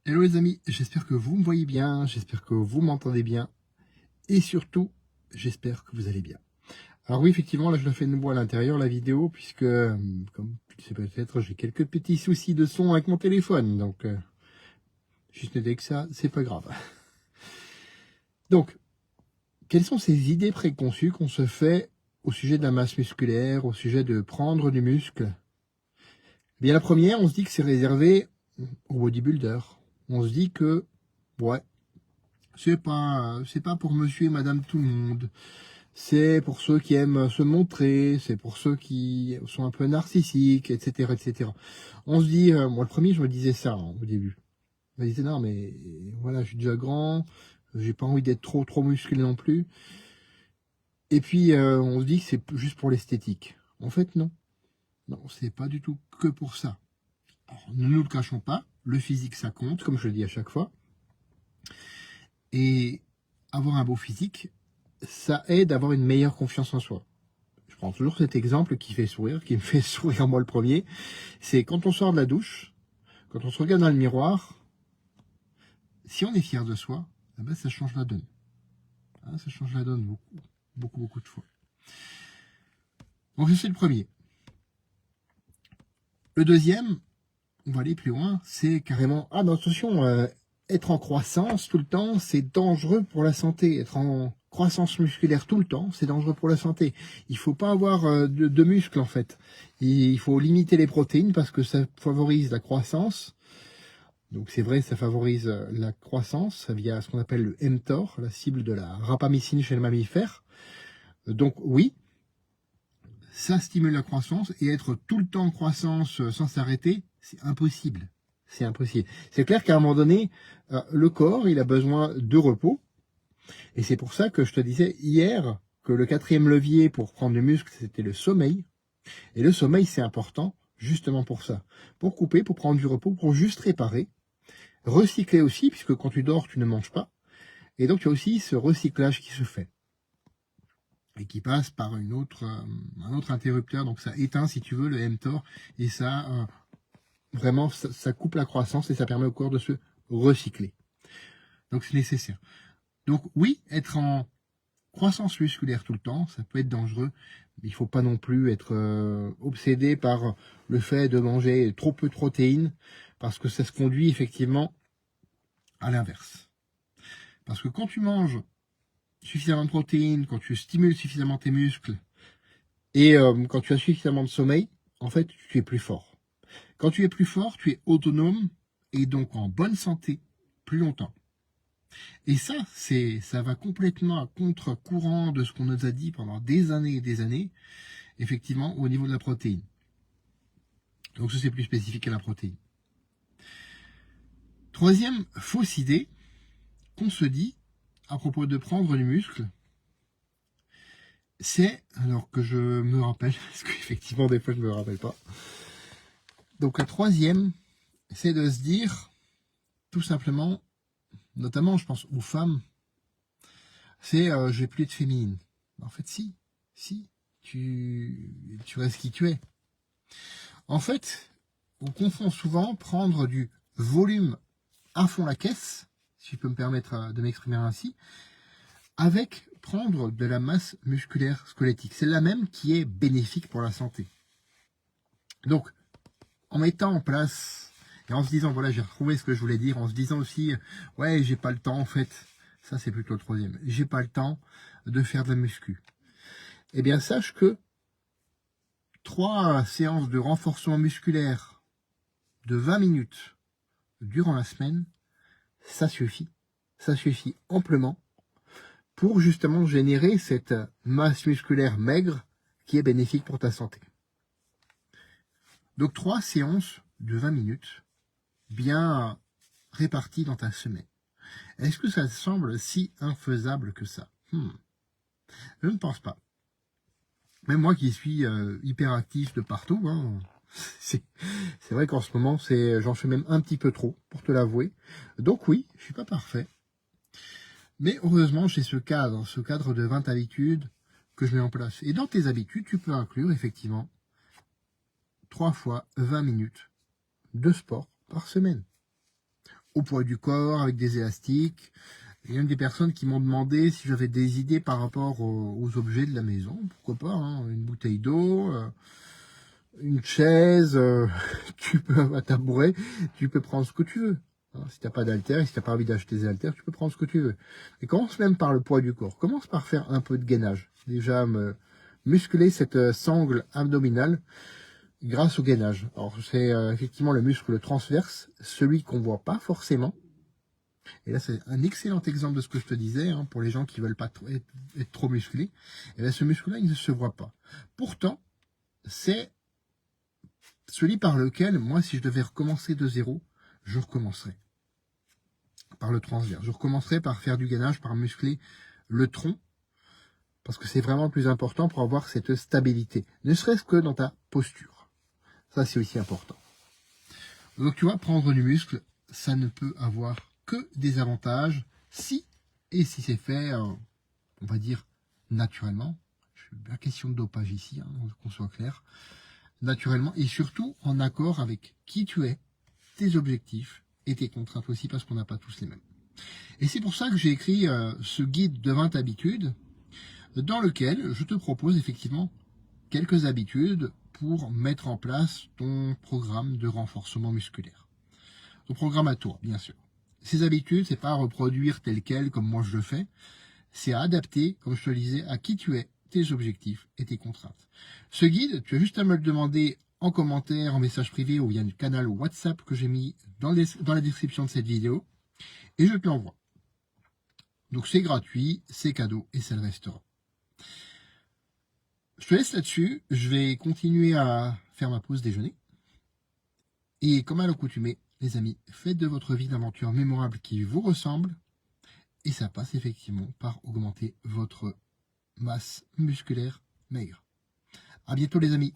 Hello les amis, j'espère que vous me voyez bien, j'espère que vous m'entendez bien et surtout, j'espère que vous allez bien. Alors oui, effectivement, là je la fais de nouveau à l'intérieur, la vidéo, puisque, comme tu le sais peut-être, j'ai quelques petits soucis de son avec mon téléphone, donc juste noter que ça, c'est pas grave. Donc, quelles sont ces idées préconçues qu'on se fait au sujet de la masse musculaire, au sujet de prendre du muscle? Eh bien la première, on se dit que c'est réservé aux bodybuilders. On se dit que, ouais, c'est pas pour monsieur et madame tout le monde. C'est pour ceux qui aiment se montrer, c'est pour ceux qui sont un peu narcissiques, etc., etc. On se dit, moi le premier, je me disais ça au début. Je me disais non, mais voilà, je suis déjà grand, j'ai pas envie d'être trop musclé non plus. Et puis on se dit que c'est juste pour l'esthétique. En fait, non, non, c'est pas du tout que pour ça. Alors, ne nous le cachons pas, le physique ça compte, comme je le dis à chaque fois. Et avoir un beau physique, ça aide à avoir une meilleure confiance en soi. Je prends toujours cet exemple qui fait sourire, qui me fait sourire moi le premier. C'est quand on sort de la douche, quand on se regarde dans le miroir, si on est fier de soi, eh ben ça change la donne. Hein, ça change la donne beaucoup de fois. Donc c'est le premier. Le deuxième, on va aller plus loin, c'est carrément, ah non, attention, être en croissance tout le temps, c'est dangereux pour la santé. Être en croissance musculaire tout le temps, c'est dangereux pour la santé. Il faut pas avoir de muscles en fait. Il faut limiter les protéines parce que ça favorise la croissance. Donc c'est vrai, ça favorise la croissance via ce qu'on appelle le mTOR, la cible de la rapamycine chez le mammifère. Donc oui, ça stimule la croissance et être tout le temps en croissance sans s'arrêter, c'est impossible. C'est impossible. C'est clair qu'à un moment donné, le corps, il a besoin de repos. Et c'est pour ça que je te disais hier que le quatrième levier pour prendre du muscle, c'était le sommeil. Et le sommeil, c'est important justement pour ça. Pour couper, pour prendre du repos, pour juste réparer. Recycler aussi, puisque quand tu dors, tu ne manges pas. Et donc, il y a aussi ce recyclage qui se fait. Et qui passe par un autre interrupteur. Donc, ça éteint, si tu veux, le mTOR. Et ça, vraiment, ça coupe la croissance et ça permet au corps de se recycler. Donc, c'est nécessaire. Donc, oui, être en croissance musculaire tout le temps, ça peut être dangereux. Mais il ne faut pas non plus être obsédé par le fait de manger trop peu de protéines. Parce que ça se conduit effectivement à l'inverse. Parce que quand tu manges suffisamment de protéines, quand tu stimules suffisamment tes muscles, et quand tu as suffisamment de sommeil, en fait, tu es plus fort. Quand tu es plus fort, tu es autonome, et donc en bonne santé, plus longtemps. Et ça va complètement à contre-courant de ce qu'on nous a dit pendant des années et des années, effectivement, au niveau de la protéine. Donc ça, c'est plus spécifique à la protéine. Troisième fausse idée qu'on se dit à propos de prendre du muscle, c'est, alors que je me rappelle, parce qu'effectivement des fois je ne me rappelle pas. Donc la troisième, c'est de se dire, tout simplement, notamment je pense aux femmes, c'est je vais plus être féminine. En fait si, tu restes qui tu es. En fait, on confond souvent prendre du volume à fond la caisse, si je peux me permettre de m'exprimer ainsi, avec prendre de la masse musculaire squelettique. C'est la même qui est bénéfique pour la santé. Donc, en mettant en place, et en se disant, voilà, j'ai retrouvé ce que je voulais dire, en se disant aussi, ouais, j'ai pas le temps, en fait, ça c'est plutôt le troisième, j'ai pas le temps de faire de la muscu. Eh bien, sache que 3 séances de renforcement musculaire de 20 minutes durant la semaine, ça suffit amplement pour justement générer cette masse musculaire maigre qui est bénéfique pour ta santé. Donc 3 séances de 20 minutes, bien réparties dans ta semaine. Est-ce que ça semble si infaisable que ça? Je ne pense pas. Même moi qui suis hyper actif de partout, hein, c'est vrai qu'en ce moment, j'en fais même un petit peu trop, pour te l'avouer. Donc oui, je suis pas parfait. Mais heureusement, j'ai ce cadre de 20 habitudes que je mets en place. Et dans tes habitudes, tu peux inclure effectivement 3 fois 20 minutes de sport par semaine. au poids du corps, avec des élastiques. Il y a même des personnes qui m'ont demandé si j'avais des idées par rapport aux objets de la maison. Pourquoi pas, hein, une bouteille d'eau, une chaise, tu peux, un tabouret, tu peux prendre ce que tu veux. Hein, si tu n'as pas d'haltères, et si tu n'as pas envie d'acheter des haltères, tu peux prendre ce que tu veux. Et commence même par le poids du corps. Commence par faire un peu de gainage. Déjà, muscler cette sangle abdominale grâce au gainage. Alors, c'est effectivement le muscle transverse, celui qu'on voit pas forcément. Et là, c'est un excellent exemple de ce que je te disais, hein, pour les gens qui veulent pas être trop musclés. Et là, ce muscle-là, il ne se voit pas. Pourtant, c'est celui par lequel, moi, si je devais recommencer de zéro, je recommencerais par le transverse. Je recommencerais par faire du gainage, par muscler le tronc, parce que c'est vraiment le plus important pour avoir cette stabilité, ne serait-ce que dans ta posture. Ça, c'est aussi important. Donc, tu vois, prendre du muscle, ça ne peut avoir que des avantages si c'est fait, on va dire, naturellement. Je pas question de dopage ici, hein, qu'on soit clair. Naturellement et surtout en accord avec qui tu es, tes objectifs et tes contraintes aussi, parce qu'on n'a pas tous les mêmes. Et c'est pour ça que j'ai écrit ce guide de 20 habitudes, dans lequel je te propose effectivement quelques habitudes pour mettre en place ton programme de renforcement musculaire. Ton programme à toi, bien sûr. Ces habitudes, c'est pas à reproduire tel quel comme moi je le fais, c'est à adapter, comme je te le disais, à qui tu es, tes objectifs et tes contraintes. Ce guide, tu as juste à me le demander en commentaire, en message privé ou via le canal WhatsApp que j'ai mis dans la description de cette vidéo et je te l'envoie. Donc c'est gratuit, c'est cadeau et ça le restera. Je te laisse là-dessus, je vais continuer à faire ma pause déjeuner. Et comme à l'accoutumée, les amis, faites de votre vie d'aventure mémorable qui vous ressemble. Et ça passe effectivement par augmenter votre masse musculaire maigre. À bientôt les amis.